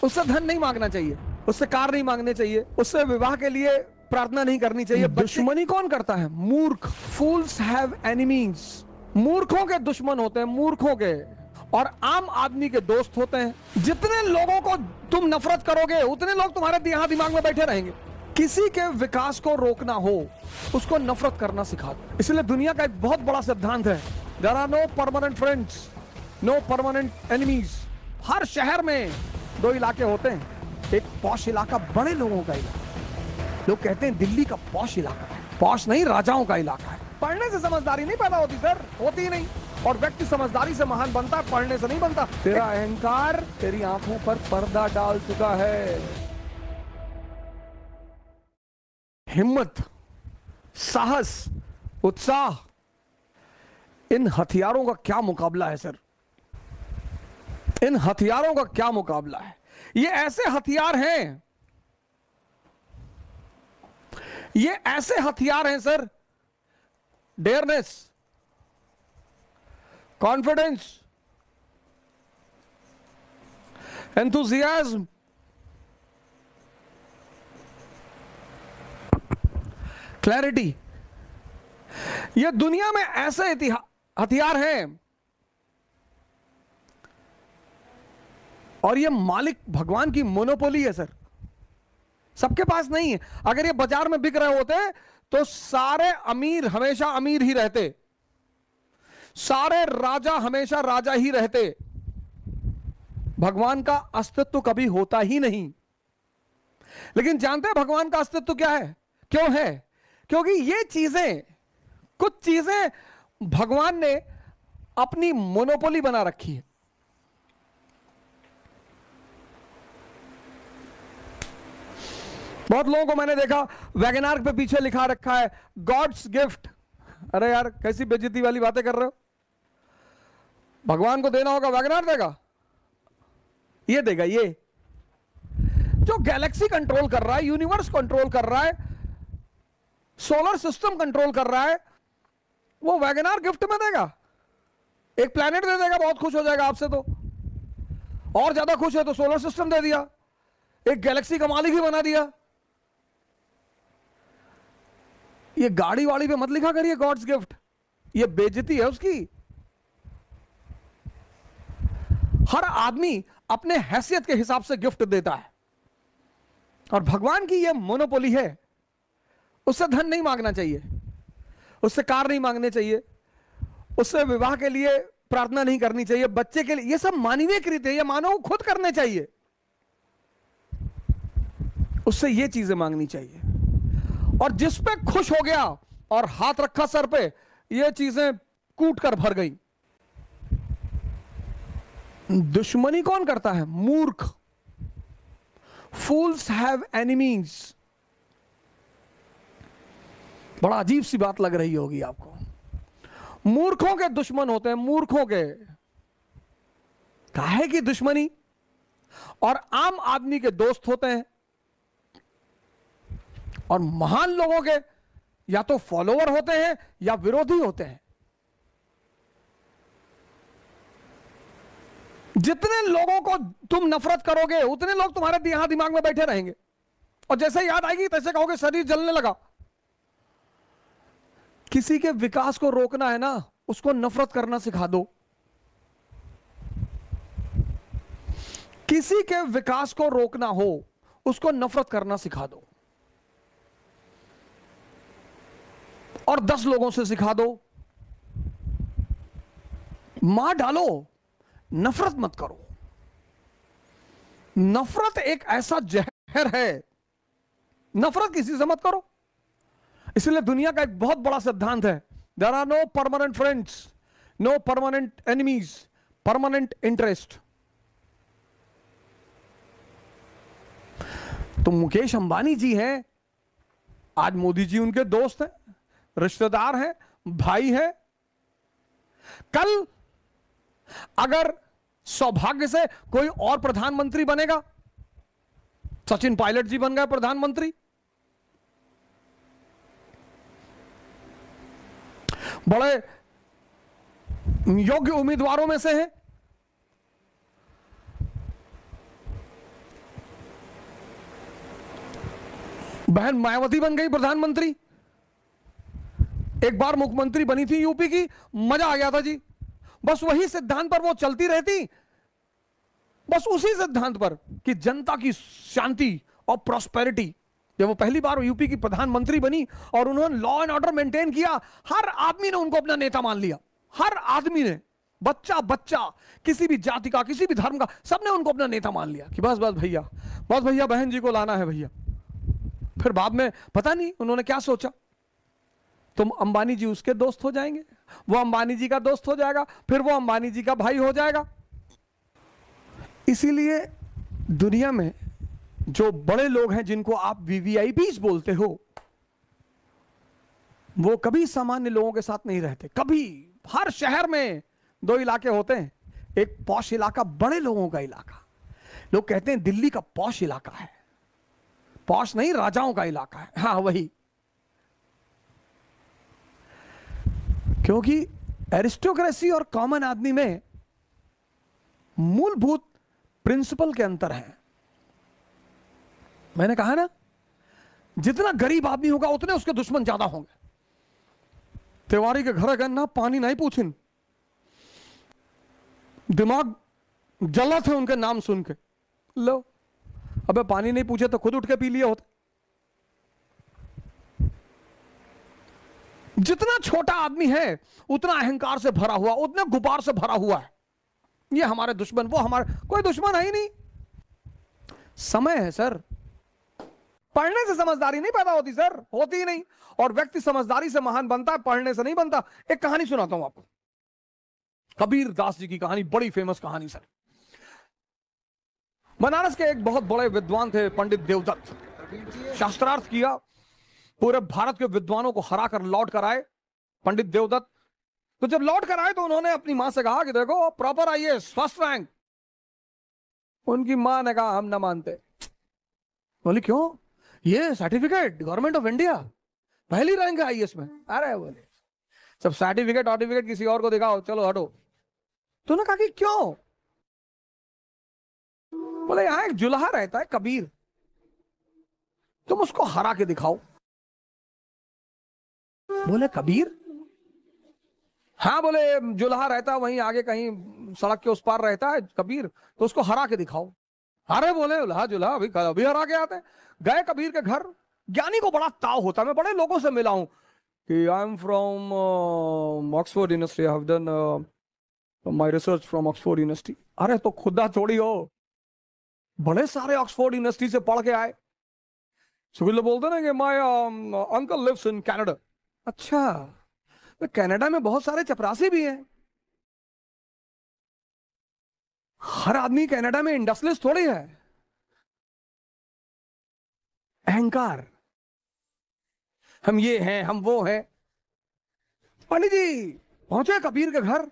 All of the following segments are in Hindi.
उससे धन नहीं मांगना चाहिए, उससे कार नहीं मांगने चाहिए, उससे विवाह के लिए प्रार्थना नहीं करनी चाहिए। दुश्मनी कौन करता है? मूर्ख। फूल्स हैव एनिमीज। मूर्खों के दुश्मन होते हैं, मूर्खों के, और आम आदमी के दोस्त होते हैं। जितने लोगों को तुम नफरत करोगे उतने लोग तुम्हारे यहां दिमाग में बैठे रहेंगे। किसी के विकास को रोकना हो उसको नफरत करना सिखा दो। इसलिए दुनिया का एक बहुत बड़ा सिद्धांत है, there are no permanent friends, no permanent enemies. हर शहर में दो इलाके होते हैं, एक पॉश इलाका, बड़े लोगों का इलाका। लोग कहते हैं दिल्ली का पॉश इलाका है, पॉश नहीं, राजाओं का इलाका है। पढ़ने से समझदारी नहीं पैदा होती सर, होती ही नहीं। और व्यक्ति समझदारी से महान बनता है, पढ़ने से नहीं बनता। तेरा अहंकार तेरी आंखों पर पर्दा डाल चुका है। हिम्मत, साहस, उत्साह, इन हथियारों का क्या मुकाबला है सर? इन हथियारों का क्या मुकाबला है? ये ऐसे हथियार हैं, ये ऐसे हथियार हैं sir, dearness, confidence, enthusiasm, clarity. ये दुनिया में ऐसे हथियार हैं, और ये मालिक भगवान की मोनोपोली है सर, सबके पास नहीं है। अगर ये बाजार में बिक रहे होते तो सारे अमीर हमेशा अमीर ही रहते, सारे राजा हमेशा राजा ही रहते, भगवान का अस्तित्व कभी होता ही नहीं। लेकिन जानते हैं भगवान का अस्तित्व क्या है, क्यों है? क्योंकि ये चीजें, कुछ चीजें भगवान ने अपनी मोनोपोली बना रखी है। बहुत लोगों को मैंने देखा वैगनार पे पीछे लिखा रखा है गॉड्स गिफ्ट। अरे यार कैसी बेइज्जती वाली बातें कर रहे हो? भगवान को देना होगा, वैगनार देगा? ये देगा, ये जो गैलेक्सी कंट्रोल कर रहा है, यूनिवर्स कंट्रोल कर रहा है, सोलर सिस्टम कंट्रोल कर रहा है, वो वैगनार गिफ्ट में देगा? एक प्लेनेट दे देगा, बहुत खुश हो जाएगा आपसे। तो और ज्यादा खुश है तो सोलर सिस्टम दे दिया, एक गैलेक्सी का मालिक ही बना दिया। ये गाड़ी वाड़ी पे मत लिखा करिए गॉड्स गिफ्ट, ये बेइज्जती है उसकी। हर आदमी अपने हैसियत के हिसाब से गिफ्ट देता है, और भगवान की ये मोनोपोली है। उससे धन नहीं मांगना चाहिए, उससे कार नहीं मांगने चाहिए, उससे विवाह के लिए प्रार्थना नहीं करनी चाहिए, बच्चे के लिए, ये सब मानवीय कृत्य है, ये मानव खुद करने चाहिए। उससे ये चीजें मांगनी चाहिए। और जिस पे खुश हो गया और हाथ रखा सर पे, ये चीजें कूट कर भर गई। दुश्मनी कौन करता है? मूर्ख। फूल्स हैव एनिमीज। बड़ा अजीब सी बात लग रही होगी आपको। मूर्खों के दुश्मन होते हैं, मूर्खों के। काहे की दुश्मनी? और आम आदमी के दोस्त होते हैं, और महान लोगों के या तो फॉलोअर होते हैं या विरोधी होते हैं। जितने लोगों को तुम नफरत करोगे उतने लोग तुम्हारे यहां दिमाग में बैठे रहेंगे, और जैसे याद आएगी तैसे कहोगे शरीर जलने लगा। किसी के विकास को रोकना है ना, उसको नफरत करना सिखा दो। किसी के विकास को रोकना हो उसको नफरत करना सिखा दो, और 10 लोगों से सिखा दो। मार डालो, नफरत मत करो। नफरत एक ऐसा जहर है, नफरत किसी से मत करो। इसलिए दुनिया का एक बहुत बड़ा सिद्धांत है, there are no permanent friends, no permanent enemies, permanent interest. तो मुकेश अंबानी जी हैं, आज मोदी जी उनके दोस्त हैं, रिश्तेदार हैं, भाई हैं। कल अगर सौभाग्य से कोई और प्रधानमंत्री बनेगा, सचिन पायलट जी बन गए प्रधानमंत्री, बड़े योग्य उम्मीदवारों में से हैं। बहन मायावती बन गई प्रधानमंत्री, एक बार मुख्यमंत्री बनी थी यूपी की, मजा आ गया था जी। बस वही सिद्धांत पर वो चलती रहती, बस उसी सिद्धांत पर कि जनता की शांति और प्रॉस्पेरिटी। जब वो पहली बार यूपी की प्रधानमंत्री बनी और उन्होंने लॉ एंड ऑर्डर मेंटेन किया, हर आदमी ने उनको अपना नेता मान लिया, हर आदमी ने, बच्चा बच्चा, किसी भी जाति का, किसी भी धर्म का, सबने उनको अपना नेता मान लिया कि बस बस भैया, बस भैया बहन जी को लाना है भैया। फिर बाद में पता नहीं उन्होंने क्या सोचा, तुम अंबानी जी उसके दोस्त हो जाएंगे, वो अंबानी जी का दोस्त हो जाएगा, फिर वो अंबानी जी का भाई हो जाएगा। इसीलिए दुनिया में जो बड़े लोग हैं जिनको आप वीवीआईपीज बोलते हो, वो कभी सामान्य लोगों के साथ नहीं रहते, कभी। हर शहर में दो इलाके होते हैं, एक पॉश इलाका, बड़े लोगों का इलाका। लोग कहते हैं दिल्ली का पॉश इलाका है, पॉश नहीं, राजाओं का इलाका है। हाँ वही, क्योंकि एरिस्टोक्रेसी और कॉमन आदमी में मूलभूत प्रिंसिपल के अंतर है। मैंने कहा ना, जितना गरीब आदमी होगा उतने उसके दुश्मन ज्यादा होंगे। तिवारी के घर गए ना, पानी नहीं पूछिन, दिमाग जला थे उनके नाम सुन के। लो, अबे पानी नहीं पूछे तो खुद उठ के पी लिए होते। जितना छोटा आदमी है उतना अहंकार से भरा हुआ, उतना गुबार से भरा हुआ है। ये हमारे दुश्मन, वो हमारे, कोई दुश्मन है ही नहीं। समय है सर, पढ़ने से समझदारी नहीं पैदा होती सर, होती ही नहीं। और व्यक्ति समझदारी से महान बनता है, पढ़ने से नहीं बनता। एक कहानी सुनाता हूं आपको, कबीर दास जी की कहानी, बड़ी फेमस कहानी सर। बनारस के एक बहुत बड़े विद्वान थे पंडित देवदत्त। शास्त्रार्थ किया, पूरे भारत के विद्वानों को हरा कर लौट कर आए पंडित देवदत्त। तो जब लौट कर आए तो उन्होंने अपनी मां से कहा कि देखो प्रॉपर आईएएस फर्स्ट रैंक। उनकी मां ने कहा हम ना मानते। बोली क्यों? ये सर्टिफिकेट गवर्नमेंट ऑफ इंडिया, पहली रैंक है आईएएस में। अरे बोले सब सर्टिफिकेट किसी और को दिखाओ, चलो हटो। तो उन्होंने कहा कि क्यों? बोले यहां एक जुल्हा रहता है कबीर, तुम उसको हरा के दिखाओ। बोले कबीर? हाँ बोले जुल्हा रहता वहीं आगे कहीं सड़क के उस पार रहता है कबीर, तो उसको हरा के दिखाओ। अरे बोले जुल्हा अभी हरा के आते हैं। गए कबीर के घर। ज्ञानी को बड़ा ताव होता है, मैं बड़े लोगों से मिला हूं कि I am from Oxford university, I have done my research from Oxford university. अरे तो खुदा थोड़ी हो, बड़े सारे ऑक्सफोर्ड यूनिवर्सिटी से पढ़ के आए। सुबह बोलते ना कि my uncle lives in Canada. अच्छा, तो कनाडा में बहुत सारे चपरासी भी हैं। हर आदमी कनाडा में इंडस्ट्रियलिस्ट थोड़ी है। अहंकार, हम ये हैं, हम वो हैं। पंडित जी पहुंचे कबीर के घर,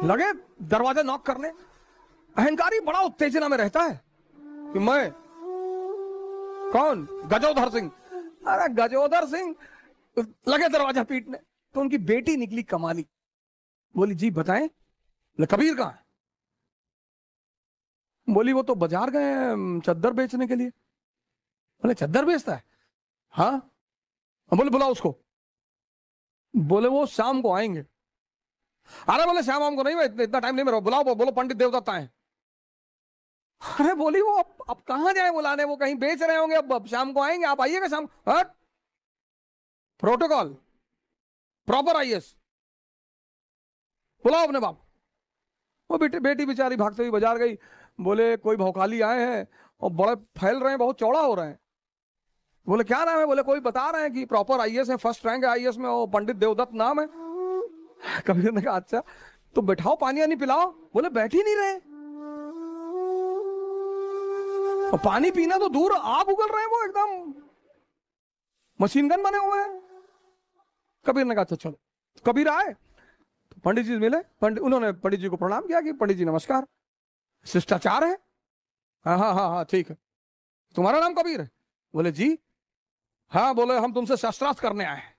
लगे दरवाजा नॉक करने। अहंकारी बड़ा उत्तेजना में रहता है कि मैं कौन? गजोधर सिंह। अरे गजोधर सिंह, लगे दरवाजा पीटने। तो उनकी बेटी निकली कमाली, बोली जी बताएं। कबीर कहां है? बोली वो तो बाजार गए हैं चद्दर बेचने के लिए। बोले चद्दर बेचता है? हाँ। बोले बुलाओ उसको। बोले वो शाम को आएंगे। अरे बोले शाम को नहीं, मैं इतना टाइम नहीं मेरा, बुलाओ। बोलो पंडित देवदत्त आए। अरे बोली वो अब कहां जाए बुलाने, वो कहीं बेच रहे होंगे, अब शाम को आएंगे, आप आइएगा शाम। हट, प्रोटोकॉल, प्रॉपर आईएएस, बुलाओ अपने बाप। वो बेटी बेचारी भागते हुई बाजार गई। बोले कोई भौकाली आए हैं और बड़े फैल रहे हैं, बहुत चौड़ा हो रहे हैं। बोले क्या नाम है? बोले कोई बता रहे हैं कि प्रॉपर आईएएस है, फर्स्ट रैंक है आईएएस में, वो पंडित देवदत्त नाम है। कबीर ने कहा अच्छा तो बैठाओ, पानी वानी पिलाओ। बोले बैठ ही नहीं रहे, और पानी पीना तो दूर, आग उगल रहे हैं, वो एकदम मशीन गन बने हुए हैं। कबीर ने कहा अच्छा चलो। कबीर आए तो पंडित जी मिले। उन्होंने पंडित जी को प्रणाम किया कि पंडित जी नमस्कार, शिष्टाचार है। हाँ हाँ हाँ हाँ ठीक है, तुम्हारा नाम कबीर है? बोले जी हाँ। बोले हम तुमसे शास्त्रार्थ करने आए हैं।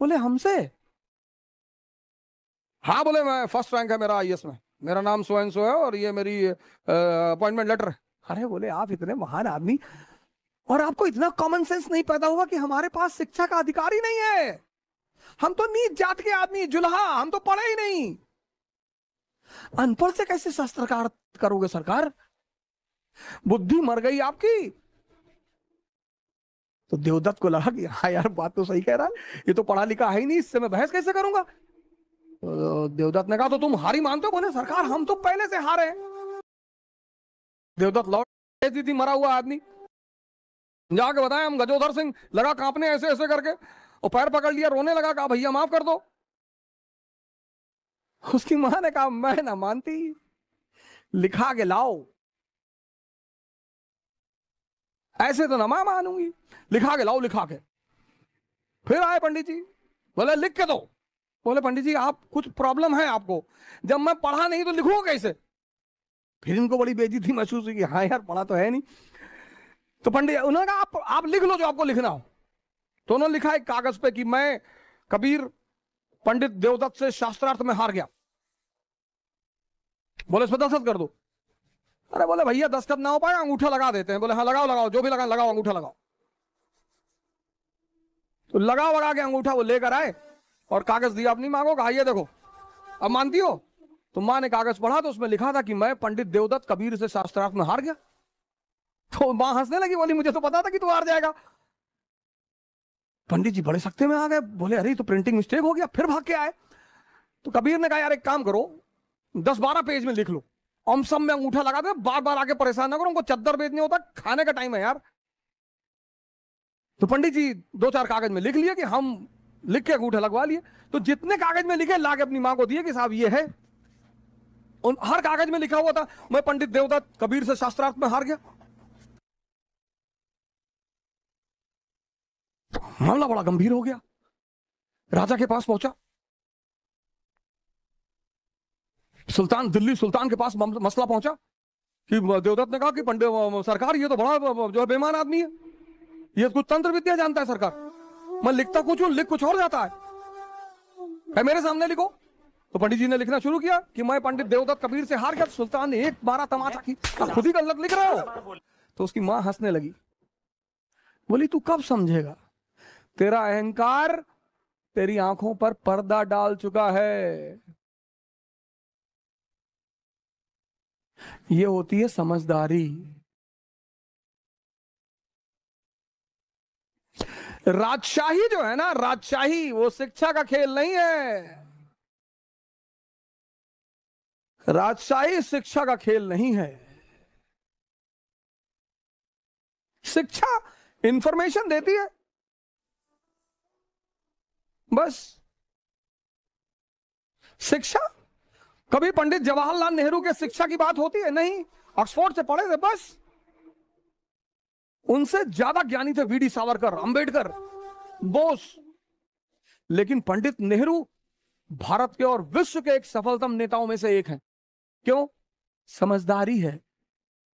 बोले हमसे? हाँ। बोले मैं फर्स्ट रैंक है मेरा आईएएस में, मेरा नाम सो एंड सो है और ये मेरी अपॉइंटमेंट लेटर है। अरे बोले आप इतने महान आदमी और आपको इतना कॉमन सेंस नहीं पैदा हुआ कि हमारे पास शिक्षा का अधिकार ही नहीं है। हम तो नीच जात के आदमी, जुल्हा, हम तो पढ़े ही नहीं। अनपढ़ से कैसे शास्त्रकार करोगे सरकार? बुद्धि मर गई आपकी। तो देवदत्त को लगा कि हाँ यार, बात तो सही कह रहा है, ये तो पढ़ा लिखा है ही नहीं, इससे मैं बहस कैसे करूंगा। तो देवदत्त ने कहा तो तुम हारी मानते हो? बोले सरकार हम तो पहले से हारे। देवदत्त लौट दी थी मरा हुआ आदमी, जाके बताया हम गजोधर सिंह, लगा कांपने ऐसे ऐसे करके, और पैर पकड़ लिया, रोने लगा, कहा भैया माफ कर दो। उसकी मां ने कहा मैं ना मानती, लिखा के लाओ। ऐसे तो ना मैं मानूंगी, लिखा के लाओ, लिखा के। फिर आए पंडित जी, बोले लिख के दो। बोले पंडित जी आप कुछ प्रॉब्लम है आपको, जब मैं पढ़ा नहीं तो लिखूंगा कैसे? फिर इनको बड़ी बेइज्जती महसूस हुई कि हाँ यार पढ़ा तो है नहीं। तो पंडित उन्होंने कहा आप लिख लो जो आपको लिखना हो। तो उन्होंने लिखा एक कागज पे कि मैं कबीर पंडित देवदत्त से शास्त्रार्थ में हार गया। बोले इस पर दस्तखत कर दो। अरे बोले भैया दस्तखत ना हो पाएगा, अंगूठा लगा देते हैं। बोले हाँ लगाओ लगाओ, जो भी लगा लगाओ, अंगूठा लगाओ। तो लगा के अंगूठा वो लेकर आए और कागज दिया अपनी मां को, कहा ये देखो अब मानती हो? तो मां ने कागज पढ़ा तो उसमें लिखा था कि मैं पंडित देवदत्त कबीर से शास्त्रार्थ में हार गया। तो मां हंसने लगी, बोली मुझे तो पता था कि तू हार जाएगा। पंडित जी बड़े सख्ते में आ गए, बोले अरे तो प्रिंटिंग मिस्टेक हो गया। फिर भाग के आए तो कबीर ने कहा यार एक काम करो, 10-12 पेज में लिख लो, हम सब में अंगूठा लगा दे, बार बार आके परेशान ना करो, उनको चद्दर बेचने होता, खाने का टाइम है यार। तो पंडित जी 2-4 कागज में लिख लिए कि हम लिख के अंगूठा लगवा लिए। तो जितने कागज में लिखे ला के अपनी मां को दिए कि साहब ये है। उन हर कागज में लिखा हुआ था मैं पंडित देवदत्त कबीर से शास्त्रार्थ में हार गया। मामला बड़ा गंभीर हो गया, राजा के पास पहुंचा। सुल्तान, दिल्ली सुल्तान के पास मसला पहुंचा कि देवदत्त ने कहा कि पंडित सरकार ये तो बड़ा जो है बेईमान आदमी है, ये कुछ तंत्र विद्या जानता है सरकार, मैं लिखता कुछ हूं, लिख कुछ और जाता है मेरे सामने लिखो। तो पंडित जी ने लिखना शुरू किया कि मैं पंडित देवदत्त कबीर से हार गया। सुल्तान ने एक बारह तमाचा की, खुद ही गलत लिख रहे हो। तो उसकी मां हंसने लगी, बोली तू कब समझेगा, तेरा अहंकार तेरी आंखों पर पर्दा डाल चुका है। ये होती है समझदारी। राजशाही जो है ना, राजशाही वो शिक्षा का खेल नहीं है। राजशाही शिक्षा का खेल नहीं है। शिक्षा इंफॉर्मेशन देती है बस। शिक्षा कभी पंडित जवाहरलाल नेहरू के शिक्षा की बात होती है? नहीं, ऑक्सफोर्ड से पढ़े थे बस। उनसे ज्यादा ज्ञानी थे वीडी सावरकर, अंबेडकर, बोस। लेकिन पंडित नेहरू भारत के और विश्व के एक सफलतम नेताओं में से एक हैं। क्यों? समझदारी है।